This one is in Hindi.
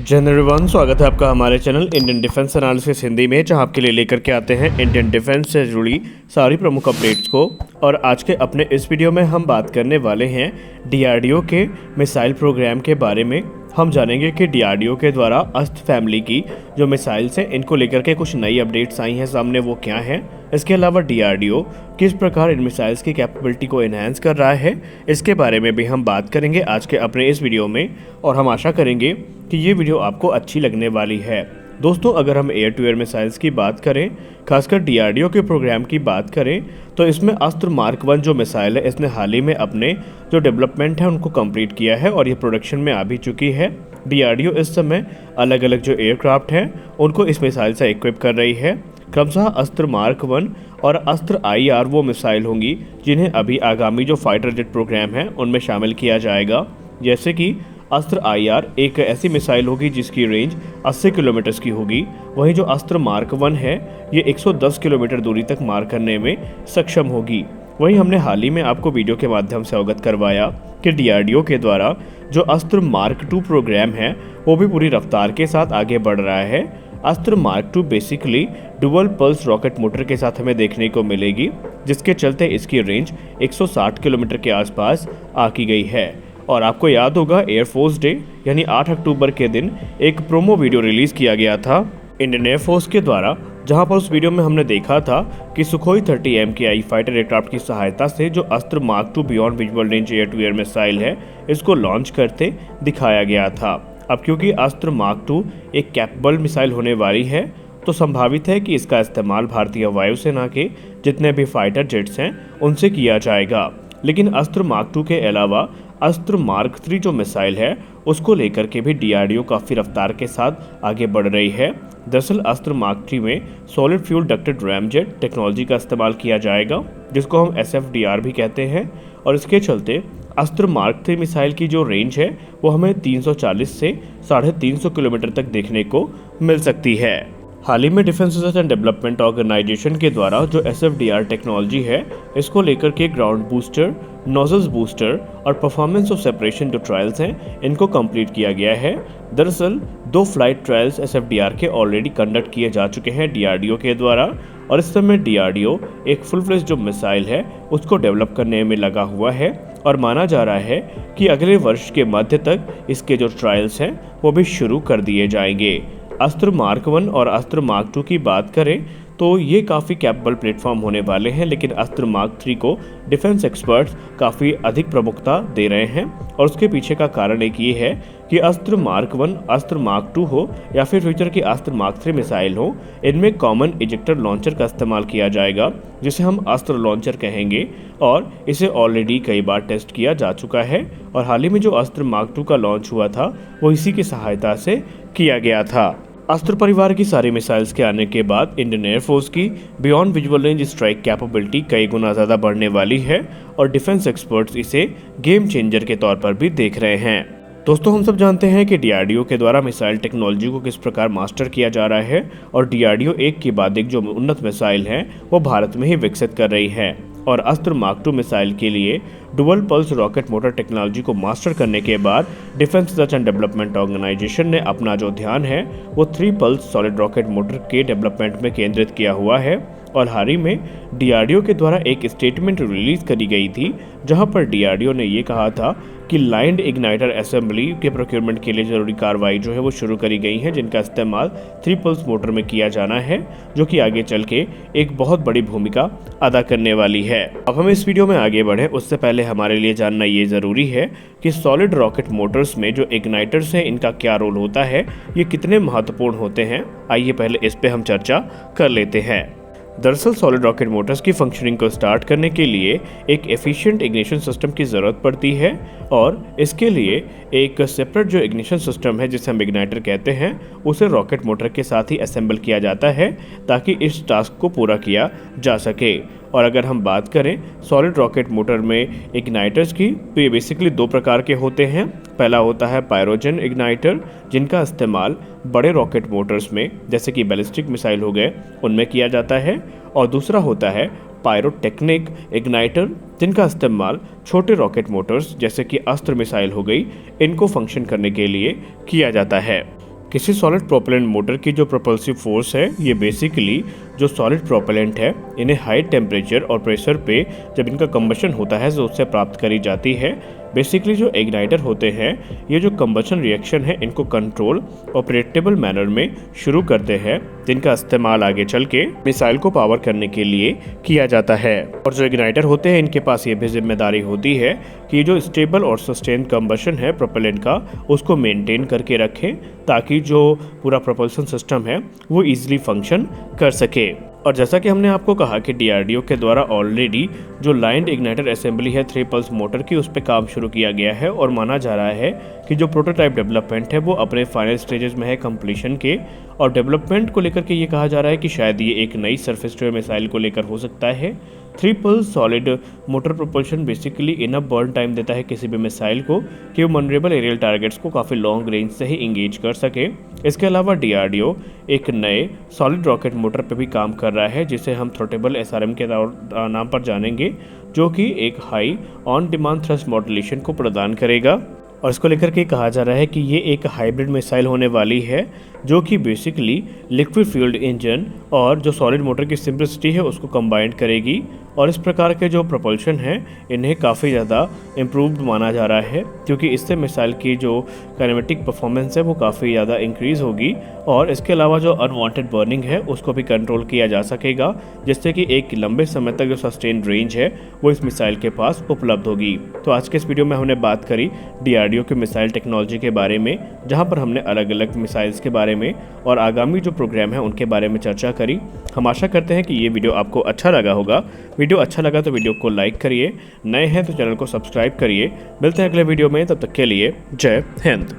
जय एवरीवन, स्वागत है आपका हमारे channel Indian defence analysis Hindi में, जहां आपके लिए लेकर के आते हैं इंडियन डिफेंस से जुड़ी सारी प्रमुख अपडेट्स को। और आज के अपने इस वीडियो में हम बात करने वाले हैं डीआरडीओ के मिसाइल प्रोग्राम के बारे में। हम जानेंगे कि डीआरडीओ के द्वारा अस्त्र फैमिली की जो मिसाइल्स हैं, इनको लेकर के कुछ नई अपडेट्स आई हैं सामने, वो क्या हैं। इसके अलावा डीआरडीओ किस प्रकार इन मिसाइल्स की कैपेबिलिटी को एनहांस कर रहा है, इसके बारे में भी हम बात करेंगे आज के अपने इस वीडियो में। और हम आशा करेंगे कि ये वीडियो आपको अच्छी लगने वाली है। दोस्तों, अगर हम एयर टू एयर मिसाइल्स की बात करें, खासकर डीआरडीओ के प्रोग्राम की बात करें, तो इसमें अस्त्र मार्क 1 जो मिसाइल है, इसने हाल ही में अपने जो डेवलपमेंट है उनको कंप्लीट किया है और ये प्रोडक्शन में आ भी चुकी है। डीआरडीओ इस समय अलग अलग जो एयरक्राफ्ट हैं उनको इस मिसाइल से इक्विप कर रही है। क्रमशः अस्त्र मार्क 1 और अस्त्र IR वो मिसाइल होंगी जिन्हें अभी आगामी जो फाइटर जेट प्रोग्राम है उनमें शामिल किया जाएगा। जैसे कि अस्त्र IR एक ऐसी मिसाइल होगी जिसकी रेंज 80 किलोमीटर की होगी, वहीं जो अस्त्र मार्क 1 है ये 110 किलोमीटर दूरी तक मार करने में सक्षम होगी। वहीं हमने हाल ही में आपको वीडियो के माध्यम से अवगत करवाया कि डीआरडीओ के द्वारा जो अस्त्र मार्क 2 प्रोग्राम है वो भी पूरी रफ्तार के साथ आगे बढ़ रहा है। अस्त्र mark 2 basically dual pulse rocket motor के साथ हमें देखने को मिलेगी, जिसके चलते इसकी रेंज 160 किलोमीटर के आसपास आकी गई है। और आपको याद होगा, एयरफोर्स डे यानी 8 अक्टूबर के दिन एक प्रोमो वीडियो रिलीज किया गया था इंडियन एयरफोर्स के द्वारा, जहां पर उस वीडियो में हमने देखा था कि सुखोई 30 MKI फाइटर एयरक्राफ्ट की सहायता से जो Astra mark 2 beyond visual range air to air missile है, इसको लॉन्च करते दिखाया गया था। अब क्योंकि अस्त्र मार्क 2 एक कैपेबल मिसाइल होने वाली है, तो संभावित है कि इसका इस्तेमाल भारतीय वायुसेना के जितने भी फाइटर जेट्स हैं उनसे किया जाएगा। लेकिन अस्त्र मार्क 2 के अलावा अस्त्र मार्क 3 जो मिसाइल है उसको लेकर के भी डीआरडीओ काफ़ी रफ्तार के साथ आगे बढ़ रही है। दरअसल अस्त्र मार्क 3 में solid fuel ducted ramjet technology का इस्तेमाल किया जाएगा, जिसको हम SFDR भी कहते हैं। और इसके चलते अस्त्र मार्क 3 मिसाइल की जो रेंज है वो हमें 340 से 350 किलोमीटर तक देखने को मिल सकती है। हाल ही में defence research and development organisation के द्वारा जो SFDR टेक्नोलॉजी है, इसको लेकर के ग्राउंड बूस्टर, नोजल्स बूस्टर और परफॉर्मेंस ऑफ सेपरेशन जो ट्रायल्स हैं इनको कंप्लीट किया गया है। दरअसल 2 फ्लाइट ट्रायल्स SFDR के ऑलरेडी कंडक्ट किए जा चुके हैं डीआरडीओ के द्वारा, और इस समय डीआरडीओ एक फुल फ्लेज जो मिसाइल है उसको डेवलप करने में लगा हुआ है। और माना जा रहा है कि अगले वर्ष के मध्य तक इसके जो ट्रायल्स हैं वो भी शुरू कर दिए जाएंगे। अस्त्र मार्क 1 और अस्त्र मार्क 2 की बात करें तो ये काफ़ी कैपेबल प्लेटफॉर्म होने वाले हैं, लेकिन अस्त्र मार्क 3 को डिफेंस एक्सपर्ट्स काफ़ी अधिक प्रमुखता दे रहे हैं। और उसके पीछे का कारण एक ये है कि अस्त्र मार्क 1, अस्त्र मार्क 2 हो या फिर फ्यूचर की अस्त्र मार्क 3 मिसाइल हो, इनमें कॉमन इजेक्टर लॉन्चर का इस्तेमाल किया जाएगा, जिसे हम अस्त्र लॉन्चर कहेंगे। और इसे ऑलरेडी कई बार टेस्ट किया जा चुका है, और हाल ही में जो अस्त्र मार्क 2 का लॉन्च हुआ था वो इसी की सहायता से किया गया था। अस्त्र परिवार की सारी मिसाइल्स के आने के बाद इंडियन एयरफोर्स की beyond visual range strike capability कई गुना ज़्यादा बढ़ने वाली है, और डिफेंस एक्सपर्ट्स इसे गेम चेंजर के तौर पर भी देख रहे हैं। दोस्तों, हम सब जानते हैं कि डीआरडीओ के द्वारा मिसाइल टेक्नोलॉजी को किस प्रकार मास्टर किया जा रहा है, और डीआरडीओ एक के बाद एक जो उन्नत मिसाइल हैं वो भारत में ही विकसित कर रही है। और अस्त्र मार्क 2 मिसाइल के लिए dual pulse rocket motor technology को मास्टर करने के बाद defence research and development organisation ने अपना जो ध्यान है वो 3 पल्स सॉलिड रॉकेट मोटर के डेवलपमेंट में केंद्रित किया हुआ है। और हाल ही में डीआरडीओ के द्वारा एक स्टेटमेंट रिलीज करी गई थी, जहां पर डीआरडीओ ने ये कहा था कि लाइन्ड इग्नाइटर असेंबली के प्रोक्योरमेंट के लिए जरूरी कार्रवाई जो है वो शुरू करी गई है, जिनका इस्तेमाल 3 पल्स मोटर में किया जाना है, जो कि आगे चल के एक बहुत बड़ी भूमिका अदा करने वाली है। अब हम इस वीडियो में आगे बढ़ें उससे पहले हमारे लिए जानना ये ज़रूरी है कि सॉलिड रॉकेट मोटर्स में जो इग्नाइटर्स हैं इनका क्या रोल होता है, ये कितने महत्वपूर्ण होते हैं। आइए पहले इस पे हम चर्चा कर लेते हैं। दरअसल सॉलिड रॉकेट मोटर्स की फंक्शनिंग को स्टार्ट करने के लिए एक एफिशिएंट इग्निशन सिस्टम की ज़रूरत पड़ती है, और इसके लिए एक सेपरेट जो इग्निशन सिस्टम है जिसे हम इग्नाइटर कहते हैं, उसे रॉकेट मोटर के साथ ही असेंबल किया जाता है ताकि इस टास्क को पूरा किया जा सके। और अगर हम बात करें सॉलिड रॉकेट मोटर में इग्नाइटर्स की, तो ये बेसिकली 2 प्रकार के होते हैं। पहला होता है पायरोजन इग्नाइटर, जिनका इस्तेमाल बड़े रॉकेट मोटर्स में जैसे कि बैलिस्टिक मिसाइल हो गए उनमें किया जाता है, और दूसरा होता है पायरोटेक्निक इग्नाइटर, जिनका इस्तेमाल छोटे रॉकेट मोटर्स जैसे कि अस्त्र मिसाइल हो गई इनको फंक्शन करने के लिए किया जाता है। किसी सॉलिड प्रोपेलेंट मोटर की जो प्रोपल्सिव फोर्स है ये बेसिकली जो सॉलिड प्रोपेलेंट है इन्हें हाई टेम्परेचर और प्रेशर पे जब इनका कंबशन होता है तो उससे प्राप्त करी जाती है। बेसिकली जो इग्नाइटर होते हैं ये जो कंबशन रिएक्शन है इनको कंट्रोल और प्रेडिक्टेबल मैनर में शुरू करते हैं, जिनका इस्तेमाल आगे चल के मिसाइल को पावर करने के लिए किया जाता है। और जो इग्नाइटर होते हैं इनके पास ये भी जिम्मेदारी होती है कि जो स्टेबल और सस्टेन कंबशन है प्रोपेलेंट का उसको मेंटेन करके रखें ताकि जो पूरा प्रोपल्सन सिस्टम है वो इजीली फंक्शन कर सके। और जैसा कि हमने आपको कहा कि डीआरडीओ के द्वारा ऑलरेडी जो लाइन्ड इग्नाइटर असेंबली है 3 पल्स मोटर की उस पर काम शुरू किया गया है और माना जा रहा है कि जो प्रोटोटाइप डेवलपमेंट है वो अपने फाइनल स्टेजेस में है कंप्लीशन के। और डेवलपमेंट को लेकर के ये कहा जा रहा है कि शायद ये एक नई सरफेस टू एयर मिसाइल को लेकर हो सकता है। 3 pulse solid motor propulsion basically enough burn time देता है किसी भी मिसाइल को कि वो मनरेबल एरियल टारगेट्स को काफ़ी लॉन्ग रेंज से ही इंगेज कर सके। इसके अलावा डीआरडीओ एक नए सॉलिड रॉकेट मोटर पे भी काम कर रहा है जिसे हम थ्रोटेबल एसआरएम के नाम पर जानेंगे, जो कि एक high on demand thrust modulation को प्रदान करेगा। और इसको लेकर के कहा जा रहा है कि ये एक हाइब्रिड मिसाइल होने वाली है जो कि बेसिकली लिक्विड फ्यूल्ड इंजन और जो सॉलिड मोटर की सिंप्लिसिटी है उसको कंबाइंड करेगी। और इस प्रकार के जो प्रपल्शन है इन्हें काफ़ी ज़्यादा इम्प्रूव्ड माना जा रहा है क्योंकि इससे मिसाइल की जो काइनेमेटिक परफॉर्मेंस है वो काफ़ी ज़्यादा इंक्रीज़ होगी। और इसके अलावा जो अनवांटेड बर्निंग है उसको भी कंट्रोल किया जा सकेगा, जिससे कि एक लंबे समय तक जो सस्टेन रेंज है वो इस मिसाइल के पास उपलब्ध होगी। तो आज के इस वीडियो में हमने बात करी डीआरडीओ के मिसाइल टेक्नोलॉजी के बारे में, जहाँ पर हमने अलग अलग मिसाइल्स के बारे में और आगामी जो प्रोग्राम है उनके बारे में चर्चा करी। हम आशा करते हैं कि ये वीडियो आपको अच्छा लगा होगा। वीडियो अच्छा लगा तो वीडियो को लाइक करिए, नए हैं तो चैनल को सब्सक्राइब करिए। मिलते हैं अगले वीडियो में, तब तक के लिए जय हिंद।